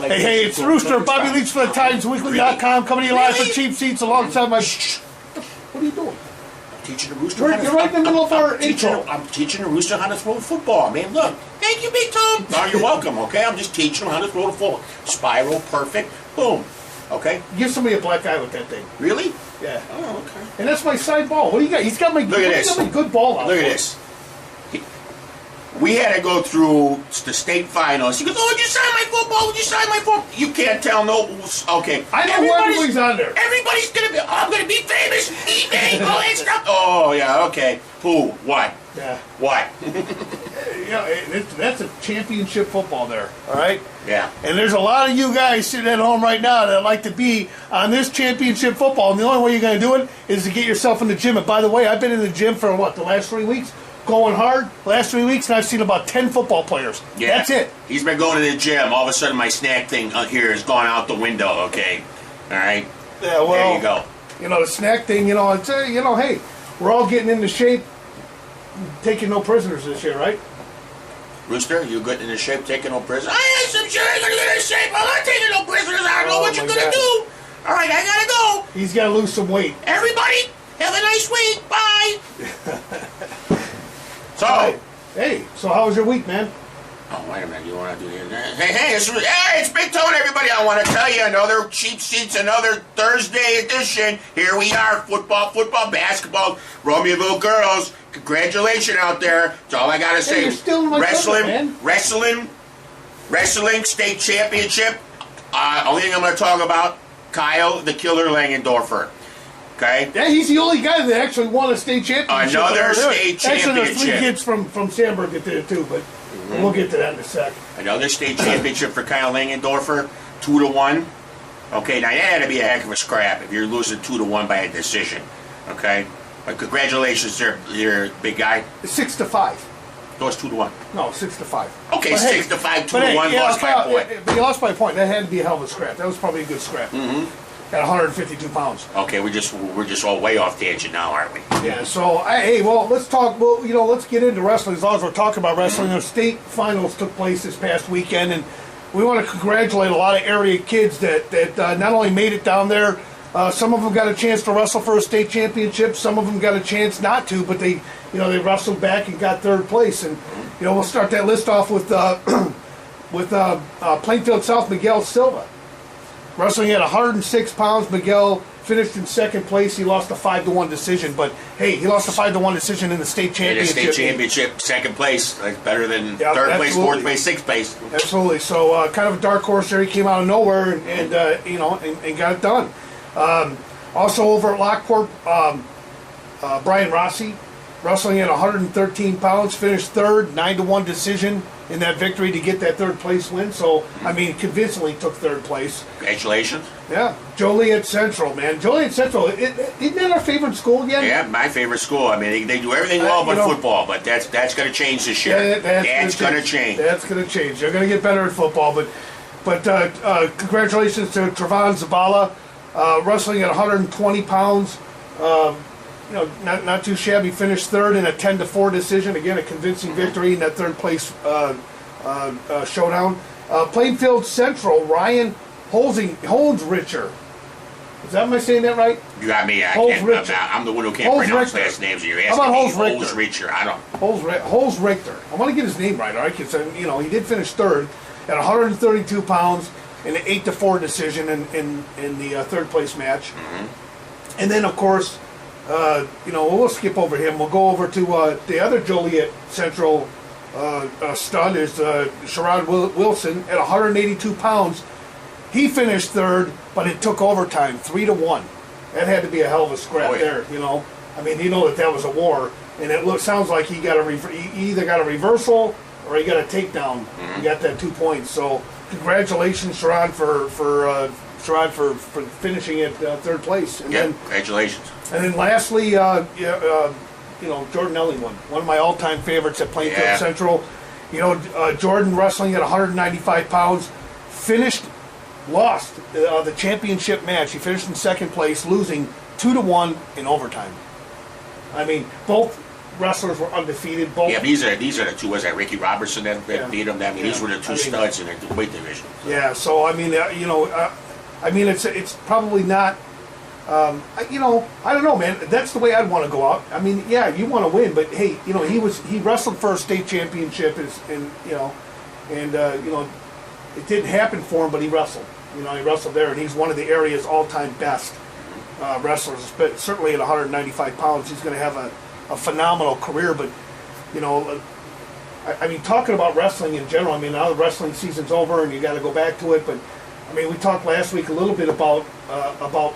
bit like Hey, it's Rooster. Bobby Leach for the TimesWeekly.com coming to you live for cheap seats alongside my... What are you doing? Teaching the Rooster. You're right in the middle of our intro. I'm teaching the Rooster how to throw the football, man. Look, thank you, Big Tom. Oh, you're welcome. Okay, I'm just teaching him how to throw the football. Spiral, perfect, boom. Okay. Give somebody a black eye with that thing. Really? Yeah. Oh, okay. And that's my side ball. What do you got? He's got my. Look at this. Got my good ball out. Look at this. We had to go through the state finals. He goes, "Oh, would you sign my football? Would you sign my football?" You can't tell no. Okay. I know everybody's on there. Everybody's gonna be. Oh, I'm gonna be famous. Eat me, all that stuff. Oh yeah. Okay. Who? What? Yeah. What? Yeah, that's a championship football there. All right. Yeah. And there's a lot of you guys sitting at home right now that like to be on this championship football. And the only way you're going to do it is to get yourself in the gym. And by the way, I've been in the gym for the last 3 weeks? Going hard last 3 weeks, and I've seen about 10 football players. Yeah. That's it. He's been going to the gym. All of a sudden, my snack thing here has gone out the window. Okay. All right. Yeah. Well. There you go. You know, the snack thing. It's hey, we're all getting into shape. Taking no prisoners this year, right? Rooster, you good in the shape, taking no prisoners? I am some sure I'm gonna get in shape. I'm not taking no prisoners. I don't know what you're gonna do. All right, I gotta go. He's gotta lose some weight. Everybody, have a nice week. Bye. So, hey, so how was your week, man? Oh, wait a minute. You want to do this? Hey, it's Big Tone, everybody. I want to tell you another cheap seats, another Thursday edition. Here we are, football, basketball, Romeoville girls. Congratulations out there. That's all I got to say. You're still in my Wrestling state championship. Only thing I'm going to talk about, Kyle the Killer Langendorfer. Okay? Yeah, he's the only guy that actually won a state championship. Another state championship. Actually, there's 3 kids from Sandburg that did it too, but we'll get to that in a sec. Another state championship for Kyle Langendorfer, 2-1. Okay, now that had to be a heck of a scrap if you're losing 2-1 by a decision. Okay? But congratulations there, your big guy. 6-5. No, it's 2-1. No, 6-5. Okay, but 6-5, 2-1, lost by a point. But he lost by a point. That had to be a hell of a scrap. That was probably a good scrap. At 152 pounds. Okay, we're just all way off tangent now, aren't we? Yeah. So let's talk. Well, let's get into wrestling. As long as we're talking about wrestling, the state finals took place this past weekend, and we want to congratulate a lot of area kids that not only made it down there. Some of them got a chance to wrestle for a state championship. Some of them got a chance not to, but they wrestled back and got 3rd place. And we'll start that list off with Plainfield South Miguel Silva. Wrestling at 106 pounds, Miguel finished in 2nd place. He lost a 5-1 decision, but hey, he lost a 5-1 decision in the state championship. In the state championship, 2nd place, like better than 3rd place, 4th place, 6th place. Absolutely. So kind of a dark horse there. He came out of nowhere and got it done. Also over at Lockport, Brian Rossi, wrestling at 113 pounds, finished 3rd, 9-1 decision in that victory to get that 3rd place win. So, convincingly took 3rd place. Congratulations. Yeah. Joliet Central, man. Joliet Central, isn't that our favorite school again? Yeah, my favorite school. They do everything well but football, but that's going to change this year. Yeah, that's going to change. That's going to change. They're going to get better at football, but congratulations to Trevon Zabala, wrestling at 120 pounds. Not too shabby. Finished 3rd in a 10-4 decision. Again, a convincing victory in that 3rd place showdown. Plainfield Central, Ryan Holzrichter. Am I saying that right? You got me. I'm the one who can't pronounce last names. You're asking me Holzrichter. I don't. Holzrichter. I want to get his name right, all right? Because he did finish 3rd at 132 pounds in an 8-4 decision in the 3rd place match. And then, of course, we'll skip over him. We'll go over to the other Joliet Central stud is Sherrod Wilson at 182 pounds. He finished 3rd, but it took overtime, 3-1. That had to be a hell of a scrap there. That was a war, and sounds like he got he either got a reversal or he got a takedown. He got that 2 points. So congratulations, Sherrod, for finishing at 3rd place. And then, congratulations. And then lastly, Jordan Ellington, one of my all-time favorites at Plainfield Central. Jordan wrestling at 195 pounds, lost the championship match. He finished in 2nd place, losing 2-1 in overtime. Both wrestlers were undefeated. Both. Yeah, these are the two. Was that Ricky Robertson that Yeah. beat him? I mean, these Yeah. were the two I mean, studs in the weight division. Yeah. So I mean, it's probably not. I don't know, man. That's the way I'd want to go out. I mean, yeah, you want to win, but hey, he wrestled for a state championship, and it didn't happen for him, but he wrestled. He wrestled there, and he's one of the area's all-time best wrestlers. But certainly at 195 pounds, he's going to have a phenomenal career. But I mean, talking about wrestling in general, I mean, now the wrestling season's over, and you got to go back to it, but. I mean, we talked last week a little bit about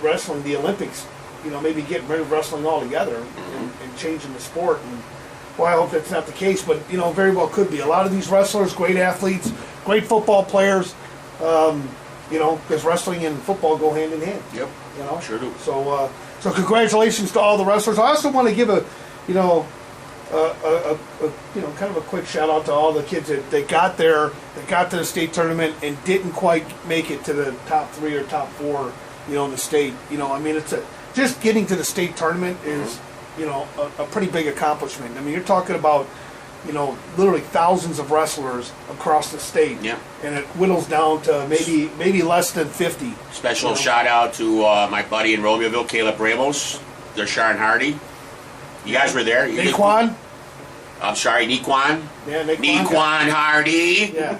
wrestling, the Olympics. Maybe getting rid of wrestling altogether and changing the sport. And well, I hope that's not the case, but very well could be. A lot of these wrestlers, great athletes, great football players. Because wrestling and football go hand in hand. Yep. Sure do. So congratulations to all the wrestlers. I also want to give a kind of a quick shout out to all the kids that got there, that got to the state tournament and didn't quite make it to the top 3 or top 4, in the state. I mean, just getting to the state tournament is, a pretty big accomplishment. I mean, you're talking about, literally thousands of wrestlers across the state. Yeah. And it whittles down to maybe less than 50. Special shout out to my buddy in Romeoville, Caleb Ramos, Deshaun Hardy. You guys were there. Naquan? I'm sorry, Nequan. Yeah, Nequan Hardy. Yeah.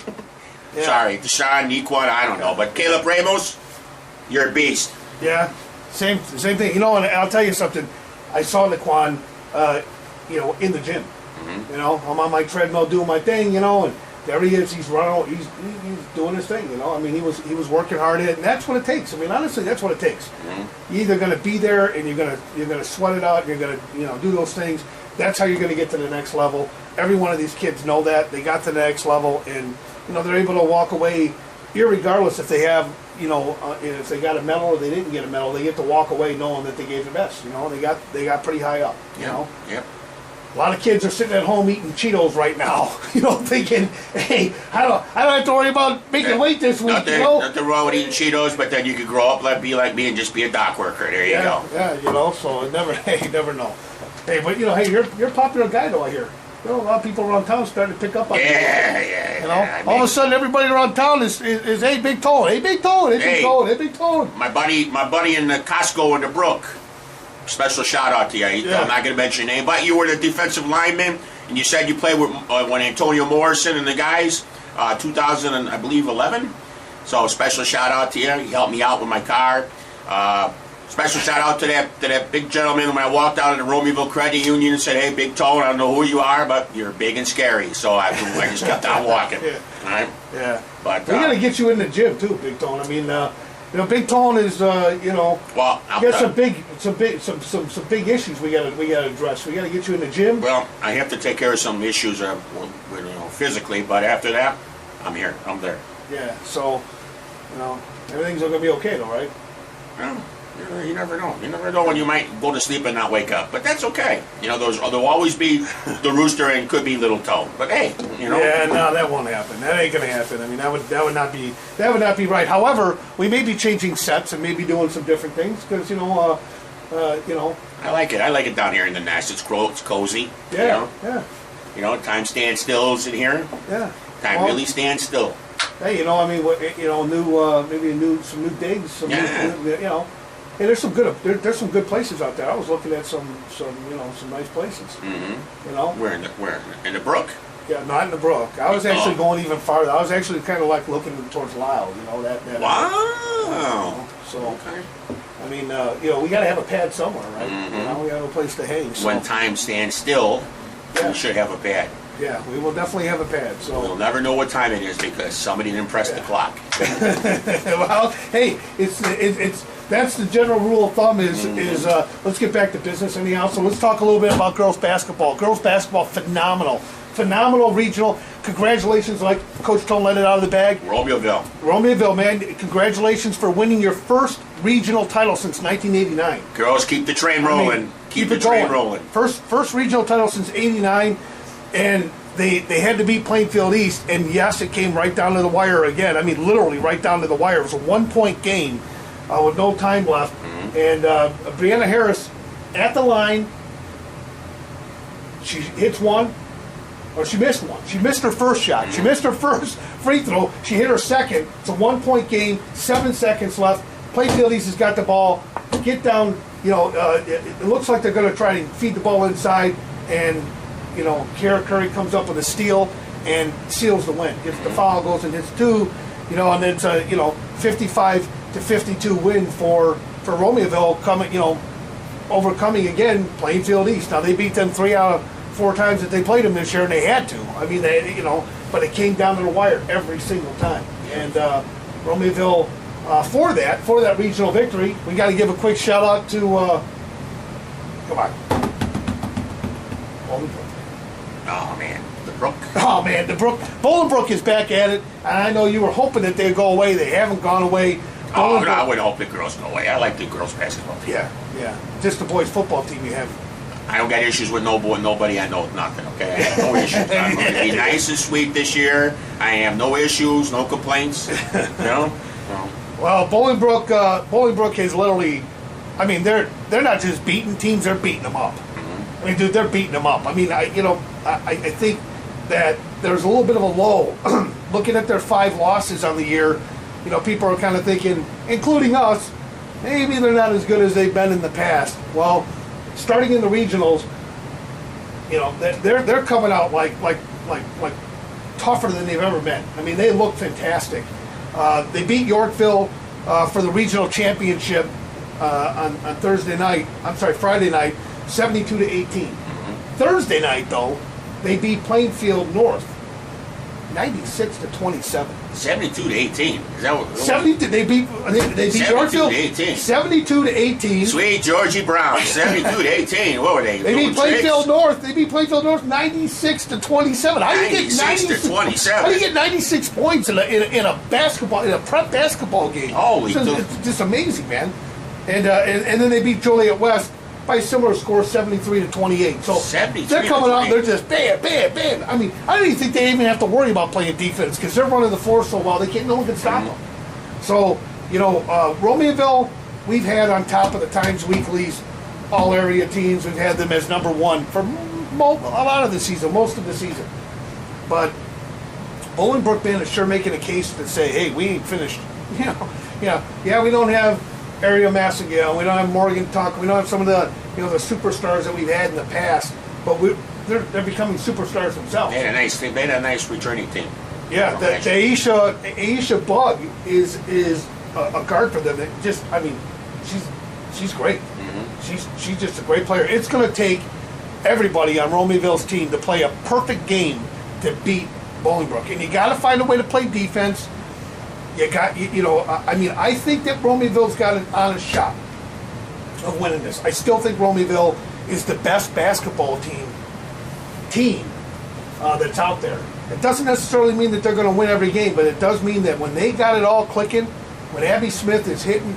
Sorry, Deshaun, Nequan, I don't know. But Caleb Ramos, you're a beast. Yeah, same thing. And I'll tell you something. I saw Naquan, in the gym. Mm-hmm. I'm on my treadmill doing my thing, and there he is. He's running. He's doing his thing. I mean, he was working hard at it, and that's what it takes. I mean, honestly, that's what it takes. Mm-hmm. You're either going to be there, and you're gonna sweat it out. And you're going to do those things. That's how you're going to get to the next level. Every one of these kids know that. They got to the next level, and they're able to walk away, irregardless if they have if they got a medal or they didn't get a medal. They get to walk away knowing that they gave their best. They got pretty high up. Yep. A lot of kids are sitting at home eating Cheetos right now, thinking, hey, I don't have to worry about making weight this week, Nothing wrong with eting Cheetos, but then you could grow up, be like me, and just be a dock worker. There you go. Yeah, so you never know. Hey, but, hey, you're a popular guy, though, I hear. A lot of people around town starting to pick up on you. Yeah. All of a sudden, everybody around town is hey, Big Tone, hey, Big Tone, hey, Big Tone, hey, Big Tone. My buddy in the Costco in the Brook. Special shout out to you. I'm not going to mention your name, but you were the defensive lineman, and you said you played with when Antonio Morrison and the guys, 2000 and I believe 11. So special shout out to you. He helped me out with my car. Special shout out to that big gentleman when I walked out of the Romeoville Credit Union and said, "Hey, Big Tone, I don't know who you are, but you're big and scary." So I just kept on walking. All right. Yeah. But we got to get you in the gym too, Big Tone. I mean, Big Tone is, well, you got some big issues we got to address. We got to get you in the gym. Well, I have to take care of some issues, physically, but after that, I'm here. I'm there. Yeah. So, everything's going to be okay, though, right? Well, you never know. You never know when you might go to sleep and not wake up, but that's okay. There'll always be the rooster and could be Little Toe. But hey, Yeah, no, that won't happen. That ain't gonna happen. I mean, that would not be right. However, we may be changing sets and maybe doing some different things because I like it. I like it down here in the nest. It's cozy. Yeah. Time stands still in here. Yeah. Time really stands still. Hey, maybe some new digs. Hey, there's some good places out there. I was looking at some nice places. Mm-hmm. Where in the Brook? Yeah, not in the Brook. I was actually going even farther. I was actually kind of like looking towards Lyle. That. Wow. So, okay. I mean, we got to have a pad somewhere, right? Mm-hmm. We got a place to hang. So. When time stands still, we should have a pad. Yeah, we will definitely have a pad. So we'll never know what time it is because somebody didn't press the clock. Well, hey, it's that's the general rule of thumb is let's get back to business anyhow. So let's talk a little bit about girls basketball. Girls basketball, phenomenal regional. Congratulations, like Coach Tone let it out of the bag. Romeoville, man, congratulations for winning your first regional title since 1989. Girls, keep the train rolling. Keep the train rolling. First regional title since '89. And they had to beat Plainfield East, and yes, it came right down to the wire again. I mean, literally right down to the wire. It was a 1-point game with no time left. Mm-hmm. And Brianna Harris at the line she hits one, or she missed one. She missed her first shot. She missed her first free throw. She hit her second. It's a 1-point game, 7 seconds left. Plainfield East has got the ball. Get down, it looks like they're going to try and feed the ball inside, and, Kara Curry comes up with a steal and seals the win. Gets the foul, goes and hits two, and it's a, 55-52 win for Romeoville coming, overcoming again Plainfield East. Now they beat them 3 out of 4 times that they played them this year, and they had to. I mean, but it came down to the wire every single time. And Romeoville, for that regional victory, we got to give a quick shout out to, come on, Bolingbrook. Oh man, the Brook. Oh man, the Brook. Bolingbrook is back at it, and I know you were hoping that they'd go away. They haven't gone away. Oh, no, I wouldn't hope the girls go away. I like the girls basketball team. Yeah. Just the boys football team you have. I don't got issues with nobody. I know nothing, okay? I have no issues. I'm going to be nice and sweet this year. I have no issues, no complaints. No. Well, Bolingbrook has literally, I mean, they're not just beating teams, they're beating them up. I mean, dude, they're beating them up. I mean, I think that there's a little bit of a lull. Looking at their 5 losses on the year, people are kind of thinking, including us, maybe they're not as good as they've been in the past. Well, starting in the regionals, they're coming out like tougher than they've ever been. I mean, they look fantastic. They beat Yorkville for the regional championship on Friday night, 72-18. Thursday night, though, they beat Plainfield North 96-27. 72-18. Is that what? 70. They beat Yorkville 72-18. Sweet Georgie Brown, 72-18. What were they? They beat Plainfield North. 96-27. How do you get 96-27? How do you get 96 points in a prep basketball game? Holy, it's just amazing, man. And then they beat Joliet West by a similar score, 73-28. So they're coming out, they're just bam, bam, bam. I mean, I don't even think they even have to worry about playing defense because they're running the floor so well, no one can stop them. So, Romeoville, we've had on top of the Times Weekly's all-area teams. We've had them as number 1 for a lot of the season, most of the season. But Bolingbrook Band is sure making a case to say, hey, we ain't finished. We don't have Ariel Massengale, we don't have Morgan Tuck, we don't have some of the the superstars that we've had in the past, but they're becoming superstars themselves. They had a nice returning team. Yeah, the Aisha Bug is a guard for them. She's great. Mm-hmm. She's just a great player. It's going to take everybody on Romeoville's team to play a perfect game to beat Bolingbrook, and you got to find a way to play defense. I think that Romeoville's got an honest shot of winning this. I still think Romeoville is the best basketball team that's out there. It doesn't necessarily mean that they're going to win every game, but it does mean that when they got it all clicking, when Abby Smith is hitting,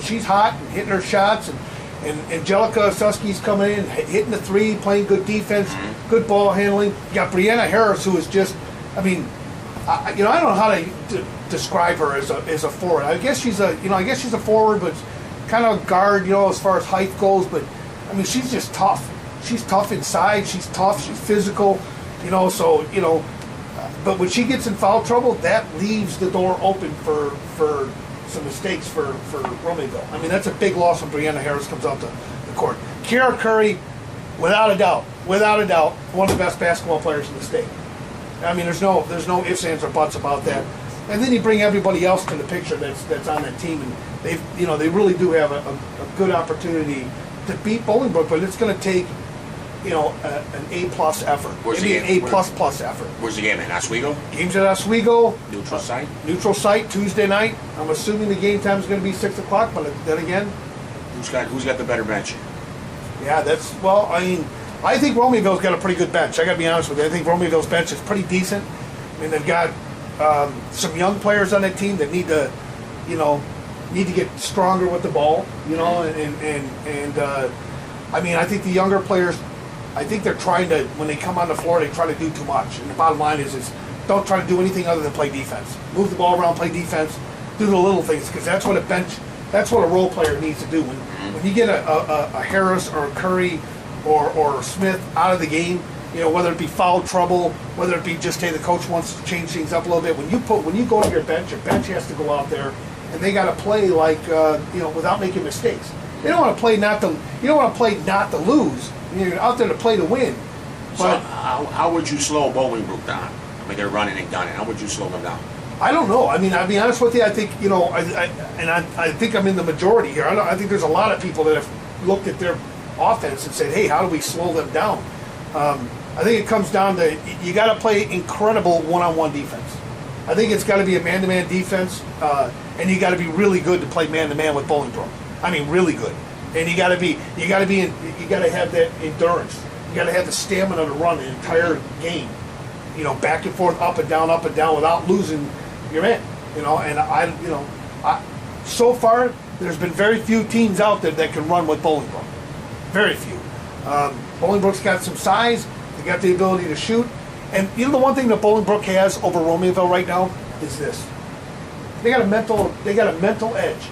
she's hot and hitting her shots, and Angelica Susky's coming in, hitting the 3, playing good defense, good ball handling. You got Brianna Harris, who is just, I don't know how to describe her as a forward. I guess she's a forward, but kind of a guard, as far as height goes. But I mean, she's just tough. She's tough inside. She's tough. She's physical. But when she gets in foul trouble, that leaves the door open for some mistakes for Romeoville. I mean, that's a big loss when Brianna Harris comes out the court. Kara Curry, without a doubt, one of the best basketball players in the state. I mean, there's no ifs, ands, or buts about that. And then you bring everybody else to the picture that's on that team, and they really do have a good opportunity to beat Bolingbrook, but it's going to take an A+ effort. Maybe an A++ effort. Where's the game at? Oswego? Game's at Oswego. Neutral site? Neutral site, Tuesday night. I'm assuming the game time is going to be 6 o'clock, but then again, who's got the better bench? Yeah, I think Romeoville's got a pretty good bench. I got to be honest with you. I think Romeoville's bench is pretty decent. I mean, they've got some young players on that team that need to get stronger with the ball. I think the younger players, I think they're trying to, when they come on the floor, they try to do too much. And the bottom line is don't try to do anything other than play defense. Move the ball around, play defense, do the little things, because that's what a role player needs to do. When you get a Harris or a Curry or Smith out of the game, whether it be foul trouble, whether it be just, hey, the coach wants to change things up a little bit. When you go to your bench has to go out there, and they got to play like without making mistakes. They don't want to play not to. You don't want to play not to lose. You're out there to play to win. But so how would you slow Bolingbrook down? I mean, they're running and gunning. How would you slow them down? I don't know. I mean, I'll be honest with you. I think I think I'm in the majority here. I think there's a lot of people that have looked at their offense and said, "Hey, how do we slow them down?" I think it comes down to you got to play incredible one-on-one defense. I think it's got to be a man-to-man defense, and you got to be really good to play man-to-man with Bolingbrook. I mean, really good. And you got to have that endurance. You got to have the stamina to run the entire game. Back and forth, up and down, without losing your man. So far there's been very few teams out there that can run with Bolingbrook. Very few. Bolingbrook's got some size. They got the ability to shoot. And the one thing that Bolingbrook has over Romeoville right now is this: they got a mental edge.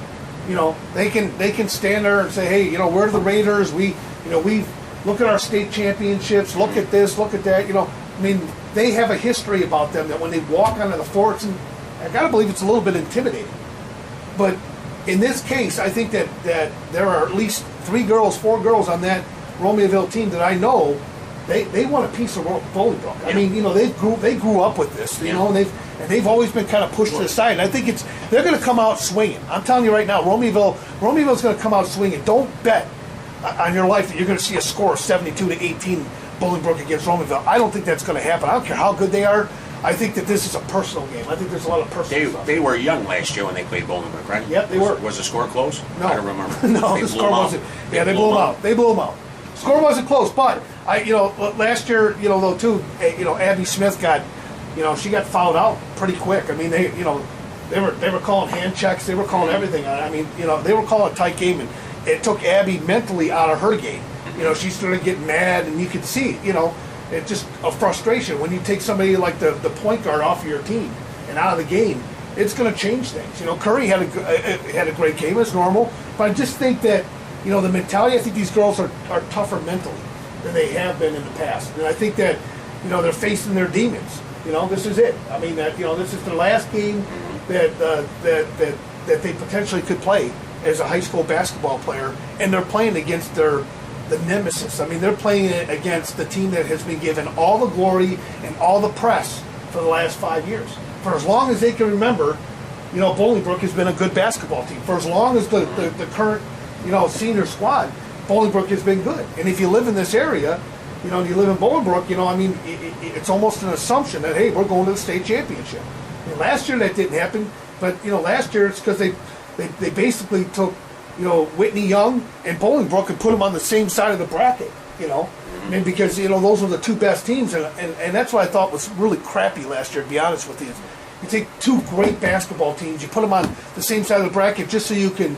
They can stand there and say, hey, we're the Raiders. We look at our state championships. Look at this. Look at that. I mean, they have a history about them that when they walk onto the forts, and I gotta believe it's a little bit intimidating. But in this case, I think that there are at least 4 girls on that Romeoville team that I know. They want a piece of Bolingbrook. Yeah. I mean, they grew up with this, and they've always been kind of pushed to the side. And I think they're going to come out swinging. I'm telling you right now, Romeoville's going to come out swinging. Don't bet on your life that you're going to see a score of 72-18 Bolingbrook against Romeoville. I don't think that's going to happen. I don't care how good they are. I think that this is a personal game. I think there's a lot of personal stuff. They were young last year when they played Bolingbrook, right? Yep, they were. Was the score close? No. I don't remember. No, the score wasn't. Yeah, they blew them out. They blew them out. Score wasn't close, but last year, though too, Abby Smith she got fouled out pretty quick. I mean, they were calling hand checks, they were calling everything. I mean, they were calling a tight game, and it took Abby mentally out of her game. She started getting mad, and you could see, it's just a frustration when you take somebody like the point guard off of your team and out of the game. It's going to change things. Curry had a great game as normal, but I just think that. The mentality, I think these girls are tougher mentally than they have been in the past. And I think that, they're facing their demons. This is it. I mean, this is the last game that they potentially could play as a high school basketball player. And they're playing against the nemesis. I mean, they're playing against the team that has been given all the glory and all the press for the last 5 years. For as long as they can remember, Bolingbrook has been a good basketball team. For as long as the current senior squad, Bolingbrook has been good. And if you live in this area, and you live in Bolingbrook, it's almost an assumption that, hey, we're going to the state championship. Last year that didn't happen, but, last year it's because they basically took, Whitney Young and Bolingbrook and put them on the same side of the bracket, I mean, because, those were the 2 best teams. And that's what I thought was really crappy last year, to be honest with you. You take 2 great basketball teams, you put them on the same side of the bracket just so you can,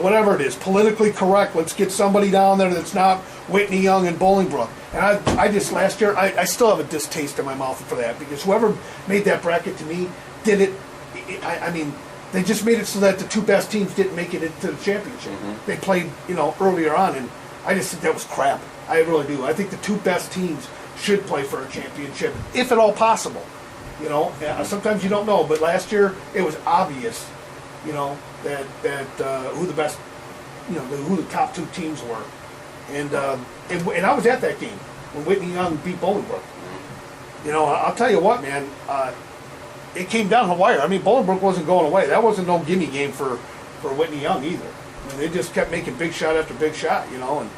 whatever it is, politically correct. Let's get somebody down there that's not Whitney Young and Bolingbrook. And I just last year, I still have a distaste in my mouth for that, because whoever made that bracket to me did it. I mean, they just made it so that the 2 best teams didn't make it into the championship. Mm-hmm. They played, earlier on, and I just think that was crap. I really do. I think the 2 best teams should play for a championship, if at all possible. Sometimes you don't know, but last year it was obvious. That who the best, who the top 2 teams were, and I was at that game when Whitney Young beat Bolingbrook. I'll tell you what, man, it came down the wire. I mean, Bolingbrook wasn't going away. That wasn't no gimme game for Whitney Young either. I mean, they just kept making big shot after big shot, and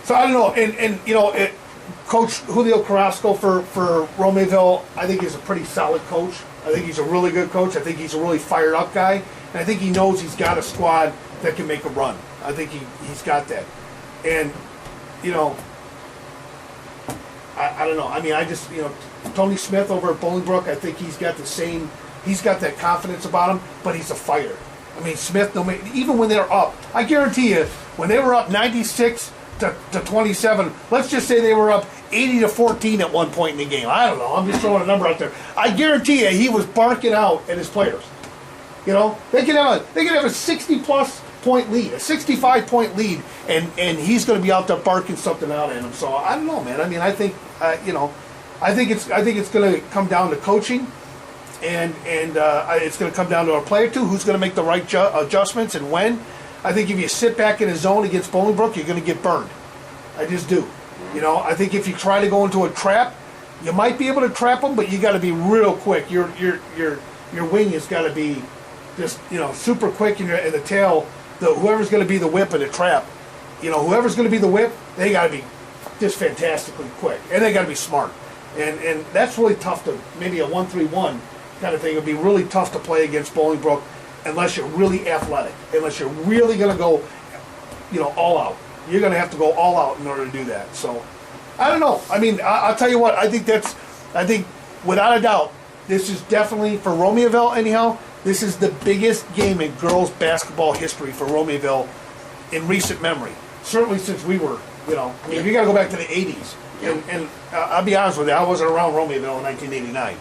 so I don't know. And Coach Julio Carrasco for Romeoville, I think he's a pretty solid coach. I think he's a really good coach. I think he's a really fired up guy. And I think he knows he's got a squad that can make a run. I think he's got that. And, I don't know. I mean, I just, Tony Smith over at Bolingbrook, I think he's got that confidence about him, but he's a fighter. I mean, Smith, even when they're up, I guarantee you, when they were up 96 to 27, let's just say they were up 80-14 at one point in the game. I don't know. I'm just throwing a number out there. I guarantee you he was barking out at his players. They could have a 60-plus point lead, a 65-point lead, and he's going to be out there barking something out at him. So I don't know, man. I mean, I think I think it's going to come down to coaching, and it's going to come down to our player too, who's going to make the right adjustments and when. I think if you sit back in a zone against Bolingbrook, you're going to get burned. I just do. I think if you try to go into a trap, you might be able to trap them, but you got to be real quick. Your wing has got to be just super quick, and the tail. Whoever's going to be the whip of the trap, whoever's going to be the whip, they got to be just fantastically quick, and they got to be smart. And that's really tough to maybe a 1-3-1 kind of thing. It'd be really tough to play against Bolingbrook unless you're really athletic, unless you're really going to go, all out. You're going to have to go all out in order to do that. So, I don't know. I mean, I'll tell you what. I think without a doubt, this is definitely for Romeoville. Anyhow, this is the biggest game in girls basketball history for Romeoville in recent memory. Certainly since we were, I mean, you got to go back to the '80s. And I'll be honest with you, I wasn't around Romeoville in 1989.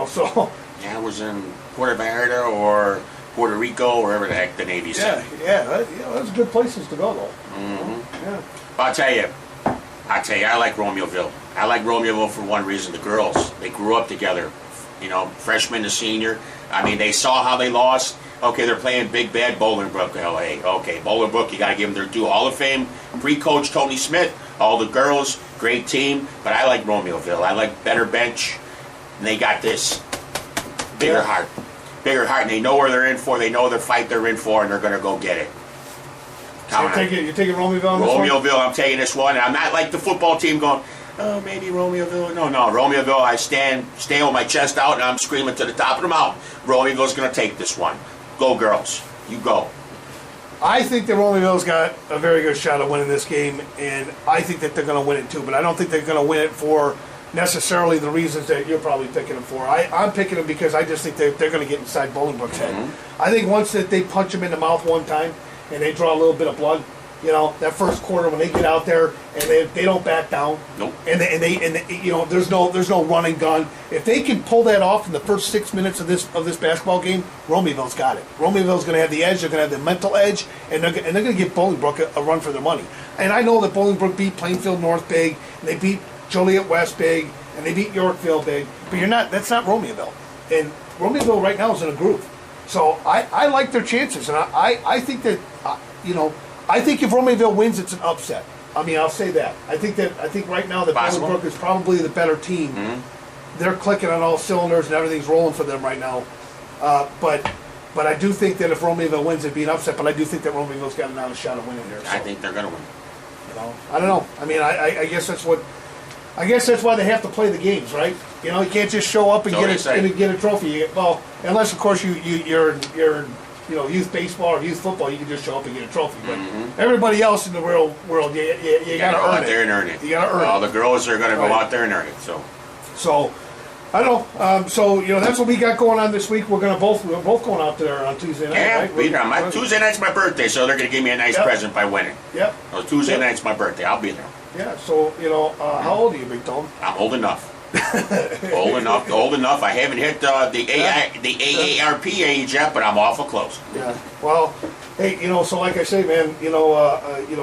So. Yeah, I was in Puerto Vallarta or Puerto Rico, wherever the heck the Navy sent me. Those are good places to go, though. Mm-hmm. Yeah. I'll tell you, I like Romeoville. I like Romeoville for one reason: the girls. They grew up together. Freshman to senior. I mean, they saw how they lost. Okay, they're playing big bad Bolingbrook, LA. Okay, Bolingbrook, you got to give them their due. Hall of Fame pre-coach Tony Smith. All the girls, great team. But I like Romeoville. I like better bench. And they got this bigger heart, and they know where they're in for. They know the fight they're in for, and they're going to go get it. So you're taking Romeoville on this one? Romeoville, I'm taking this one. And I'm not like the football team going, oh, maybe Romeoville. No, Romeoville, I stand with my chest out, and I'm screaming to the top of the mountain. Romeoville's going to take this one. Go, girls. You go. I think that Romeoville's got a very good shot at winning this game, and I think that they're going to win it too. But I don't think they're going to win it for necessarily the reasons that you're probably picking them for. I'm picking them because I just think they're going to get inside Bolingbrook's head. Mm-hmm. I think once that they punch them in the mouth one time and they draw a little bit of blood, that first quarter when they get out there and they don't back down. Nope. And there's no run and gun. If they can pull that off in the first 6 minutes of this basketball game, Romeoville's got it. Romeoville's going to have the edge. They're going to have the mental edge, and they're going to give Bolingbrook a run for their money. And I know that Bolingbrook beat Plainfield North big, and they beat Joliet West big, and they beat Yorkville big. But that's not Romeoville. And Romeoville right now is in a groove. So I like their chances, and I think that I think if Romeoville wins, it's an upset. I mean, I'll say that. I think right now that Bolingbrook is probably the better team. Mm-hmm. They're clicking on all cylinders and everything's rolling for them right now. But I do think that if Romeoville wins, it'd be an upset. But I do think that Romeoville's got another shot of winning there. So, I think they're going to win. I don't know. I mean, I guess that's what. I guess that's why they have to play the games, right? You can't just show up and get a trophy. Well, unless of course you're youth baseball or youth football, you can just show up and get a trophy. But everybody else in the real world, you got to go out there and earn it. You got to earn it. All the girls are going to go out there and earn it. So I don't know. So that's what we got going on this week. We're both going out there on Tuesday night. Yeah, right? be there. Tuesday night's my birthday, so they're going to give me a nice present by winning. Yep. So Tuesday night's my birthday. I'll be there. Yeah. So how old are you, Big Tone? I'm old enough. old enough. I haven't hit the AARP age yet, but I'm awful close. Yeah. Well, hey, so like I say, man,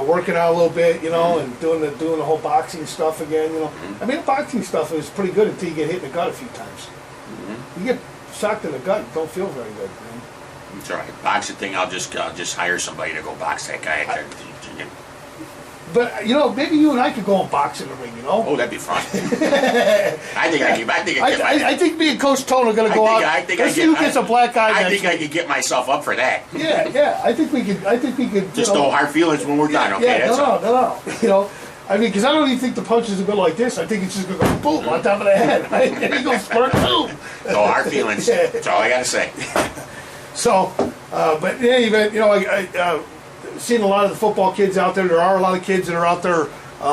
working out a little bit, and doing the whole boxing stuff again, I mean, the boxing stuff is pretty good until you get hit in the gut a few times. You get socked in the gut, you don't feel very good, man. It's all right. Boxing thing, I'll just hire somebody to go box that guy. But maybe you and I could go and box in the ring. Oh, that'd be fun. I think me and Coach Tone are going to go out. Let's see who gets a black eye. I think I could get myself up for that. Yeah. I think we could. Just no hard feelings when we're done. Okay, no. I mean, because I don't even think the punches will go like this. I think it's just going to go boom on top of the head. Right? And he goes squirt boom. No hard feelings. That's all I got to say. So, but in any event, I seen a lot of the football kids out there. There are a lot of kids that are out there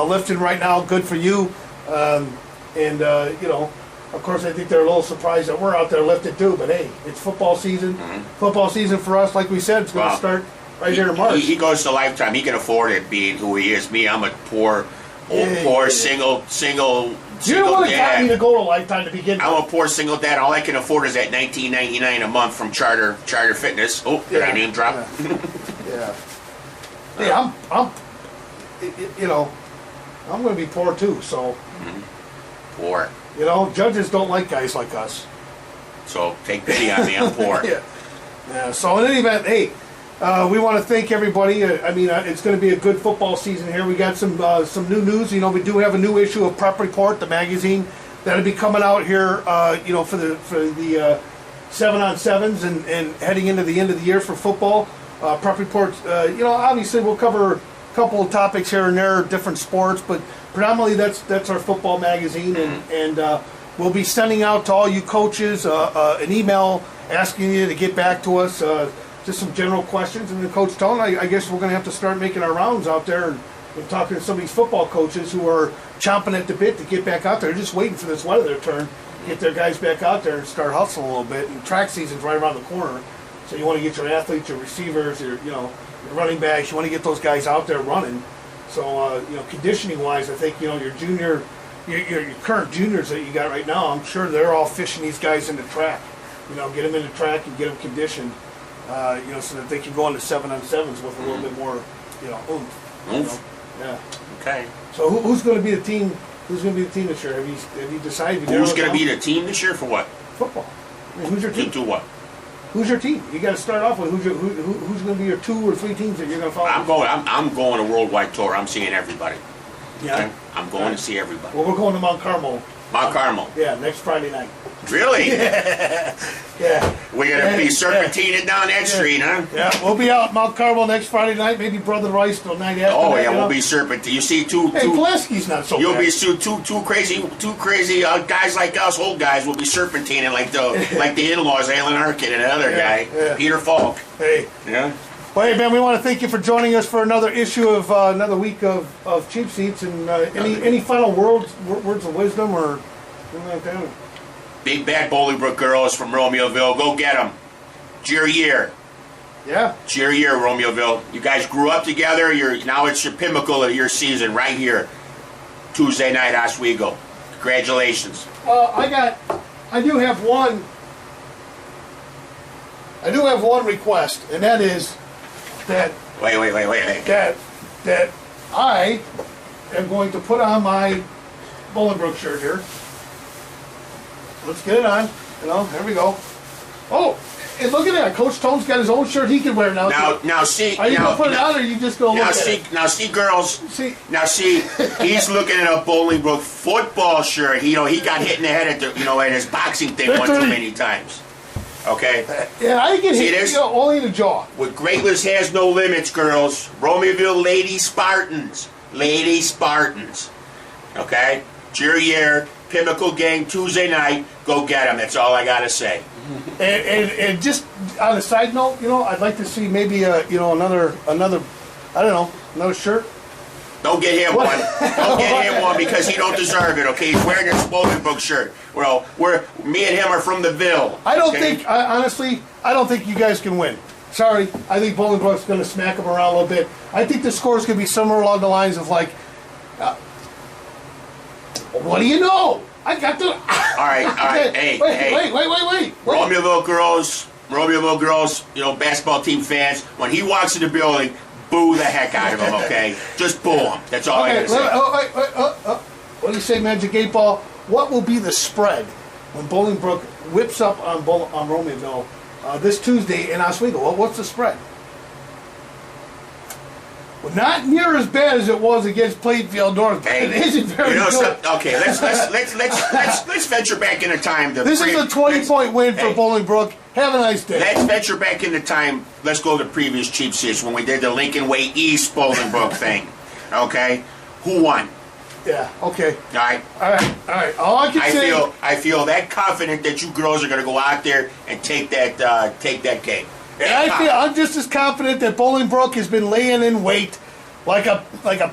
lifting right now. Good for you. Of course, I think they're a little surprised that we're out there lifting too. But hey, it's football season. Football season for us, like we said, it's going to start right here in March. He goes to Lifetime. He can afford it, being who he is. Me, I'm a poor Poor single You're the one that got me dad. to go to Lifetime to begin with. I'm a poor single dad. All I can afford is that $19.99 a month from Charter Fitness. Oh, did I name drop? Yeah. Hey, I'm I'm going to be poor too. So, Poor. judges don't like guys like us. So take pity on me. I'm poor. Yeah. So in any event, hey, we want to thank everybody. It's going to be a good football season here. We got some new news. We do have a new issue of Prep Report, the magazine, that'll be coming out here. For the 7-on-7s and heading into the end of the year for football. Prep Report. Obviously we'll cover a couple of topics here and there, different sports, but predominantly that's our football magazine, and we'll be sending out to all you coaches an email asking you to get back to us, just some general questions. And then Coach Tone, I guess we're going to have to start making our rounds out there and talking to some of these football coaches who are chomping at the bit to get back out there, just waiting for this weather to turn, get their guys back out there and start hustling a little bit. And track season's right around the corner, so you want to get your athletes, your receivers, your running backs, you want to get those guys out there running. So conditioning wise, I think your junior, your current juniors that you got right now, I'm sure they're all fishing these guys into track. Get them into track and get them conditioned, so that they can go into 7-on-7s with a little bit more, oomph. Yeah. Okay. So who's going to be the team? Who's going to be the team this year? Have you decided? Who's going to be the team this year for what? Football. Who's your team? To what? Who's your team? You got to start off with who's going to be your 2 or 3 teams that you're going to follow. I'm going a worldwide tour. I'm seeing everybody. Yeah. Okay? I'm going to see everybody. Well, we're going to Mount Carmel. Mount Carmel. Yeah, next Friday night. Really? Yeah. We're going to be serpentining down that street, huh? Yeah, we'll be out Mount Carmel next Friday night. Maybe Brother Rice till night after. Oh that, yeah, we'll be serpentine. You see, Hey, Pulaski's not so you'll bad. be two crazy guys like us, old guys, will be serpentining like the in-laws, Alan Arkin and another guy, Peter Falk. Hey. Yeah. Well, hey, man, we want to thank you for joining us for another issue of another week of Cheap Seats. And any final words of wisdom or anything like that? Big bad Bolingbrook girls from Romeoville. Go get them. Cheer year. Yeah. Cheer year, Romeoville. You guys grew up together. Now it's your pinnacle of your season right here. Tuesday night, Oswego. Congratulations. I do have one request, and that is that Wait. that I am going to put on my Bolingbrook shirt here. Let's get it on. There we go. Oh, and look at that. Coach Tone's got his own shirt he can wear now. Now see. Are you going to put it on, or are you just going to look at it? Now see, girls. See. Now see, he's looking at a Bolingbrook football shirt. He got hit in the head at his boxing thing one too many times. Okay. Yeah, I get See hit. this? Only in the jaw. With greatness has no limits, girls. Romeoville Lady Spartans. Lady Spartans. Okay? Cheer year, Pinnacle Gang, Tuesday night. Go get them. That's all I got to say. And just on a side note, I'd like to see maybe another I don't know, another shirt. Don't get him one. Don't get him one because he don't deserve it. Okay, he's wearing his Bolingbrook shirt. Well, me and him are from the Ville. I don't think, honestly, I don't think you guys can win. Sorry, I think Bolingbrook's going to smack them around a little bit. I think the score's going to be somewhere along the lines of like, what do you know? I got the. All right. Hey. Wait. Romeoville girls, basketball team fans. When he walks in the building, boo the heck out of him. Okay, just boo him. That's all I got to say. What do you say, Magic 8 Ball? What will be the spread when Bolingbrook whips up on Romeoville this Tuesday in Oswego? What's the spread? Well, not near as bad as it was against Plainfield North. Hey, it isn't very good. Okay, let's venture back into time. This is a 20-point win for Bolingbrook. Have a nice day. Let's venture back into time. Let's go to the previous Cheap Seats when we did the Lincoln Way East Bolingbrook thing. Okay, who won? Yeah. Okay. All right. All I can say. I feel that confident that you girls are going to go out there and take that game. And I'm just as confident that Bolingbrook has been laying in wait like a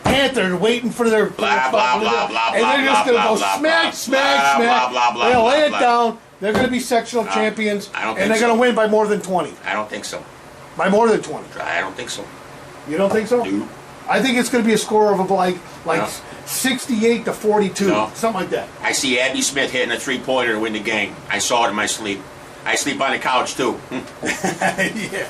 panther waiting for their blah blah blah blah, and they're just going to go smack. They'll lay it down. They're going to be sectional champions, and they're going to win by more than 20. I don't think so. By more than 20. I don't think so. You don't think so? No. I think it's going to be a score of like No. 68 to 42, No. something like that. I see Abby Smith hitting a 3-pointer to win the game. I saw it in my sleep. I sleep on the couch too. Yeah.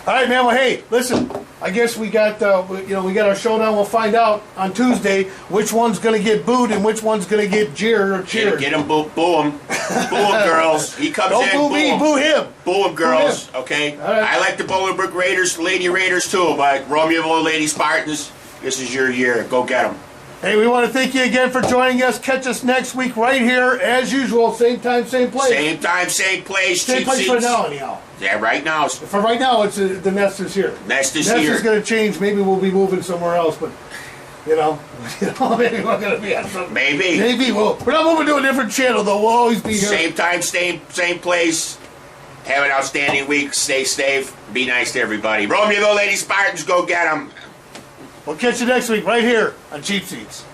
All right, man. Well, hey, listen. I guess we got we got our showdown. We'll find out on Tuesday which one's going to get booed and which one's going to get jeered or cheered. Get him, boo him, boo him, girls. He comes Don't in, boo me, boo him. Boo him, girls. Okay. All right. I like the Bolingbrook Raiders, Lady Raiders too, but Romeoville Lady Spartans. This is your year. Go get them. Hey, we want to thank you again for joining us. Catch us next week right here, as usual. Same time, same place. Same time, same place. Same cheap place seats. right now, anyhow. Yeah, right now. For right now, it's the Nest is here. Nest is Nest here. is going to change. Maybe we'll be moving somewhere else, but maybe we're going to be on something. Maybe. Maybe we're not moving to a different channel though. We'll always be here. Same time, same place. Have an outstanding week. Stay safe. Be nice to everybody. Romeoville Lady Spartans, go get them. We'll catch you next week right here on Cheap Seats.